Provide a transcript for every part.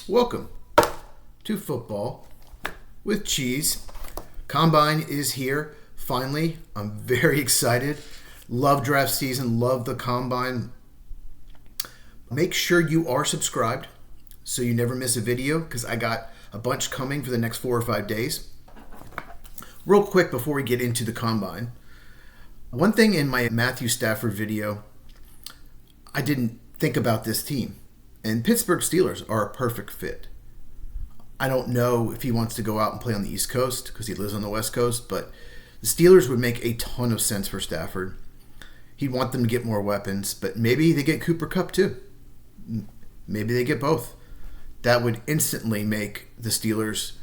Welcome to Football with Cheese. Combine is here. Finally, I'm very excited. Love draft season, love the Combine. Make sure you are subscribed so you never miss a video because I got a bunch coming for the next 4 or 5 days. Real quick before we get into the Combine, one thing in my Matthew Stafford video, I didn't think about this team. And Pittsburgh Steelers are a perfect fit. I don't know if he wants to go out and play on the East Coast because he lives on the West Coast, but the Steelers would make a ton of sense for Stafford. He'd want them to get more weapons, but maybe they get Cooper Kupp too. Maybe they get both. That would instantly make the Steelers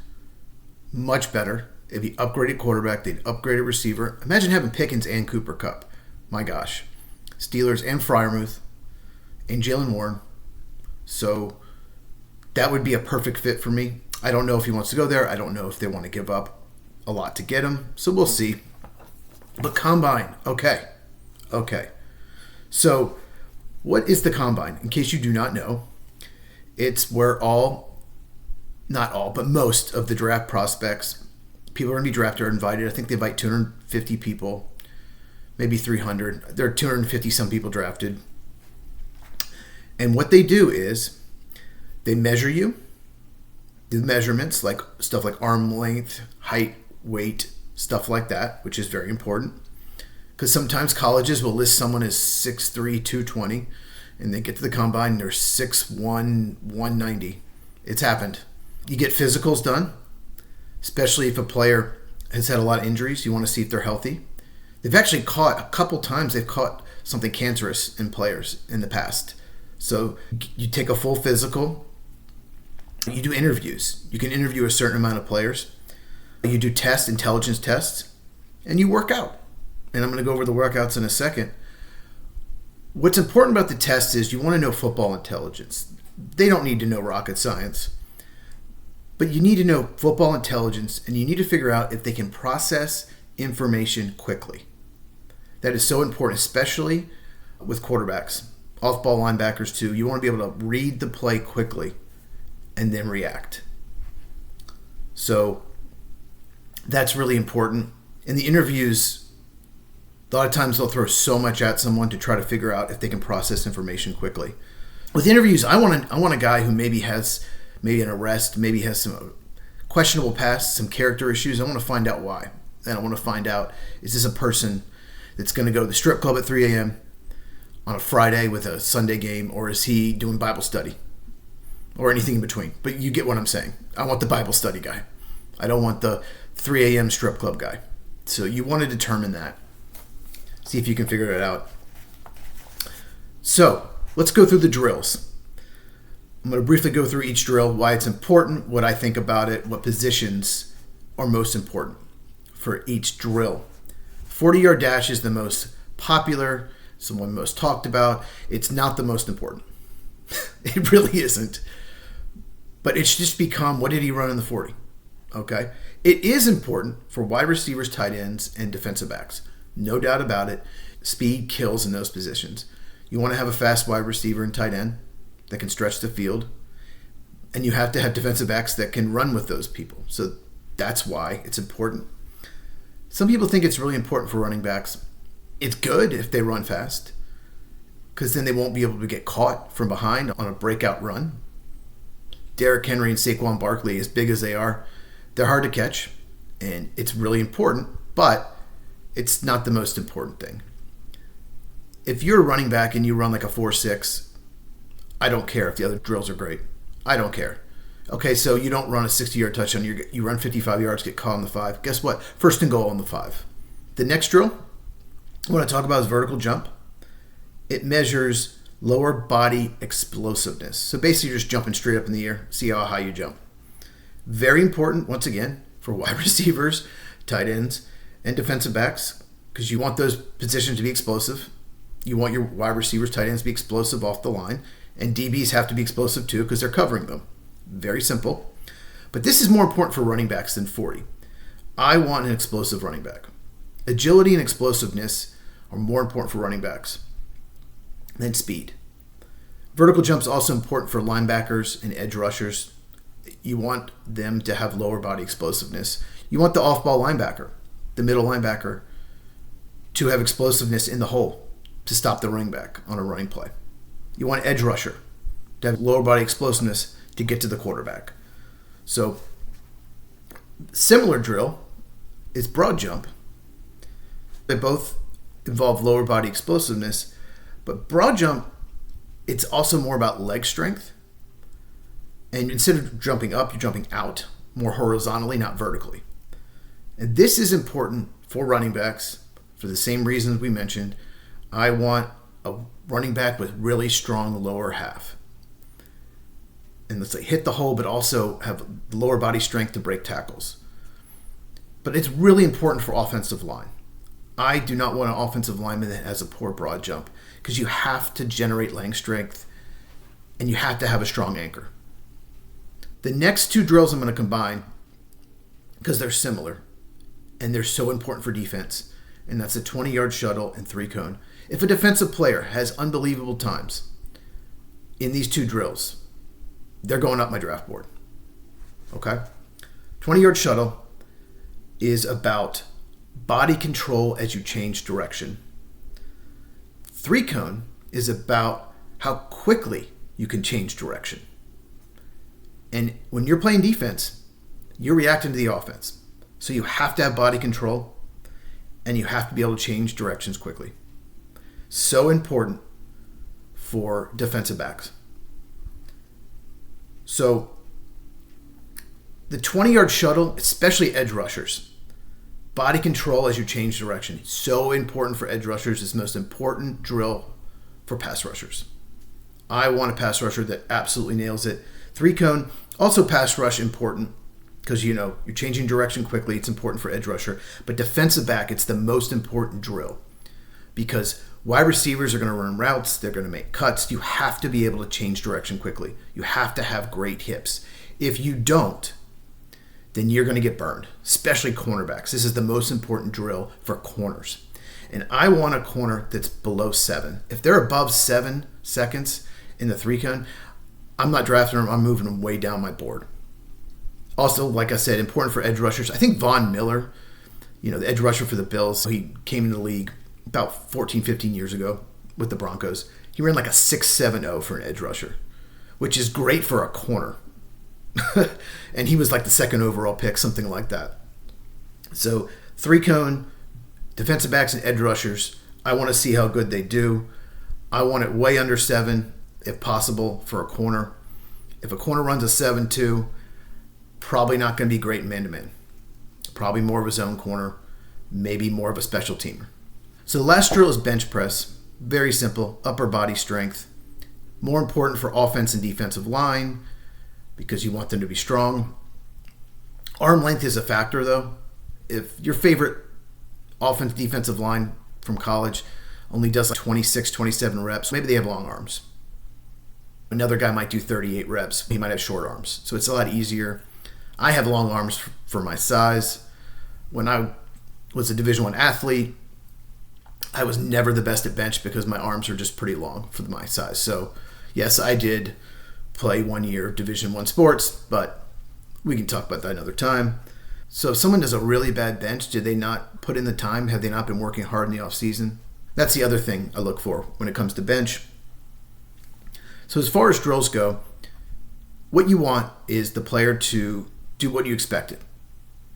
much better. It'd be upgraded quarterback, they'd upgrade a receiver. Imagine having Pickens and Cooper Kupp. My gosh. Steelers and Freiermuth and Jalen Warren. So that would be a perfect fit for me. I don't know if he wants to go there. I don't know if they want to give up a lot to get him. So we'll see. But Combine. Okay. So what is the Combine? In case you do not know, it's where not all, but most of the draft prospects, people are going to be drafted, are invited. I think they invite 250 people, maybe 300. There are 250 some people drafted. And what they do is they measure you, do measurements, like stuff like arm length, height, weight, stuff like that, which is very important. Because sometimes colleges will list someone as 6'3", 220, and they get to the Combine and they're 6'1", 190. It's happened. You get physicals done, especially if a player has had a lot of injuries. You want to see if they're healthy. They've actually caught, a couple times, they've caught something cancerous in players in the past. So you take a full physical, you do interviews. You can interview a certain amount of players. You do tests, intelligence tests, and you work out. And I'm going to go over the workouts in a second. What's important about the test is you want to know football intelligence. They don't need to know rocket science. But you need to know football intelligence, and you need to figure out if they can process information quickly. That is so important, especially with quarterbacks. Off-ball linebackers too. You want to be able to read the play quickly and then react. So that's really important. In the interviews, a lot of times they'll throw so much at someone to try to figure out if they can process information quickly. With interviews, I want a guy who maybe has an arrest, maybe has some questionable past, some character issues. I want to find out why. And I want to find out, is this a person that's going to go to the strip club at 3 a.m. on a Friday with a Sunday game, or is he doing Bible study or anything in between? But you get what I'm saying. I want the Bible study guy. I don't want the 3 a.m. strip club guy. So you want to determine that. See if you can figure it out. So let's go through the drills. I'm going to briefly go through each drill, why it's important, what I think about it, what positions are most important for each drill. 40-yard dash is the most popular, someone most talked about. It's not the most important. It really isn't. But it's just become, what did he run in the 40? Okay? It is important for wide receivers, tight ends, and defensive backs. No doubt about it. Speed kills in those positions. You want to have a fast wide receiver and tight end that can stretch the field. And you have to have defensive backs that can run with those people. So that's why it's important. Some people think it's really important for running backs. It's good if they run fast because then they won't be able to get caught from behind on a breakout run. Derrick Henry and Saquon Barkley, as big as they are, they're hard to catch, and it's really important, but it's not the most important thing. If you're a running back and you run like a 4.6, I don't care if the other drills are great. I don't care. Okay, so you don't run a 60-yard touchdown. You run 55 yards, get caught on the 5. Guess what? First and goal on the 5. The next drill, what I talk about is vertical jump. It measures lower body explosiveness. So basically you're just jumping straight up in the air, see how high you jump. Very important, once again, for wide receivers, tight ends, and defensive backs, because you want those positions to be explosive. You want your wide receivers, tight ends to be explosive off the line, and DBs have to be explosive too because they're covering them. Very simple. But this is more important for running backs than 40. I want an explosive running back. Agility and explosiveness are more important for running backs than speed. Vertical jump's also important for linebackers and edge rushers. You want them to have lower body explosiveness. You want the off-ball linebacker, the middle linebacker, to have explosiveness in the hole to stop the running back on a running play. You want edge rusher to have lower body explosiveness to get to the quarterback. So, similar drill is broad jump. They both involve lower body explosiveness, but broad jump, it's also more about leg strength. And instead of jumping up, you're jumping out more horizontally, not vertically. And this is important for running backs for the same reasons we mentioned. I want a running back with really strong lower half. And let's say hit the hole, but also have lower body strength to break tackles. But it's really important for offensive line. I do not want an offensive lineman that has a poor broad jump, because you have to generate leg strength and you have to have a strong anchor. The next two drills I'm going to combine because they're similar and they're so important for defense, and that's a 20-yard shuttle and 3-cone. If a defensive player has unbelievable times in these two drills, they're going up my draft board. Okay? 20-yard shuttle is about body control as you change direction. 3-cone is about how quickly you can change direction. And when you're playing defense, you're reacting to the offense. So you have to have body control and you have to be able to change directions quickly. So important for defensive backs. So the 20-yard shuttle, especially edge rushers, body control as you change direction. So important for edge rushers. It's the most important drill for pass rushers. I want a pass rusher that absolutely nails it. 3-cone, also pass rush important because, you're changing direction quickly. It's important for edge rusher. But defensive back, it's the most important drill because wide receivers are going to run routes. They're going to make cuts. You have to be able to change direction quickly. You have to have great hips. If you don't, then you're going to get burned, especially cornerbacks. This is the most important drill for corners. And I want a corner that's below 7. If they're above 7 seconds in the 3-cone, I'm not drafting them. I'm moving them way down my board. Also, like I said, important for edge rushers. I think Von Miller, the edge rusher for the Bills, he came into the league about 14, 15 years ago with the Broncos. He ran like a 6.70 for an edge rusher, which is great for a corner. And he was like the 2nd overall pick, something like that. So 3-cone, defensive backs and edge rushers, I want to see how good they do. I want it way under 7 if possible for a corner. If a corner runs a 7.2, probably not going to be great in man-to-man. Probably more of a zone corner, maybe more of a special teamer. So the last drill is bench press. Very simple, upper body strength. More important for offense and defensive line because you want them to be strong. Arm length is a factor though. If your favorite offense defensive line from college only does like 26, 27 reps, maybe they have long arms. Another guy might do 38 reps. He might have short arms. So it's a lot easier. I have long arms for my size. When I was a Division I athlete, I was never the best at bench because my arms are just pretty long for my size. So yes, I did play 1 year of Division I sports, but we can talk about that another time. So if someone does a really bad bench, did they not put in the time? Have they not been working hard in the off season? That's the other thing I look for when it comes to bench. So as far as drills go, what you want is the player to do what you expected,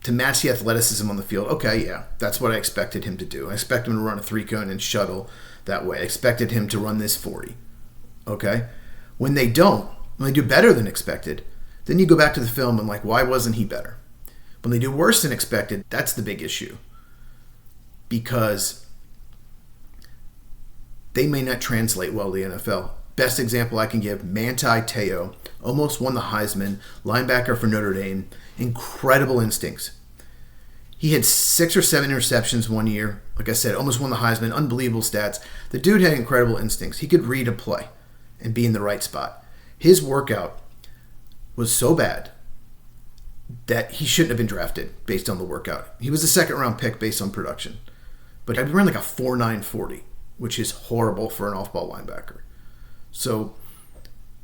to match the athleticism on the field. Okay, yeah, that's what I expected him to do. I expect him to run a 3-cone and shuttle that way. I expected him to run this 40. Okay? When they don't, when they do better than expected, then you go back to the film and why wasn't he better? When they do worse than expected, that's the big issue. Because they may not translate well to the NFL. Best example I can give, Manti Te'o, almost won the Heisman, linebacker for Notre Dame, incredible instincts. He had 6 or 7 interceptions 1 year. Like I said, almost won the Heisman, unbelievable stats. The dude had incredible instincts. He could read a play and be in the right spot. His workout was so bad that he shouldn't have been drafted based on the workout. He was a 2nd-round pick based on production. But he ran like a 4.9 40, which is horrible for an off-ball linebacker. So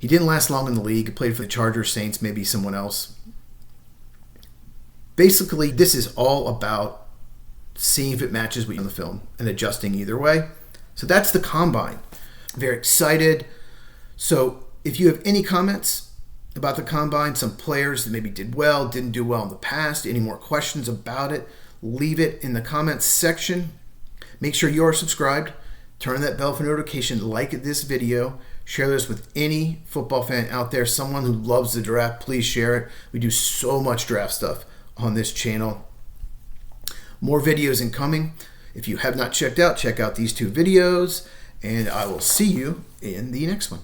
He didn't last long in the league. He played for the Chargers, Saints, maybe someone else. Basically, this is all about seeing if it matches what you in the film and adjusting either way. So that's the combine. Very excited. So if you have any comments about the combine, some players that maybe did well, didn't do well in the past, any more questions about it, leave it in the comments section. Make sure you are subscribed. Turn on that bell for notification. Like this video. Share this with any football fan out there. Someone who loves the draft, please share it. We do so much draft stuff on this channel. More videos incoming. If you have not check out these 2 videos. And I will see you in the next one.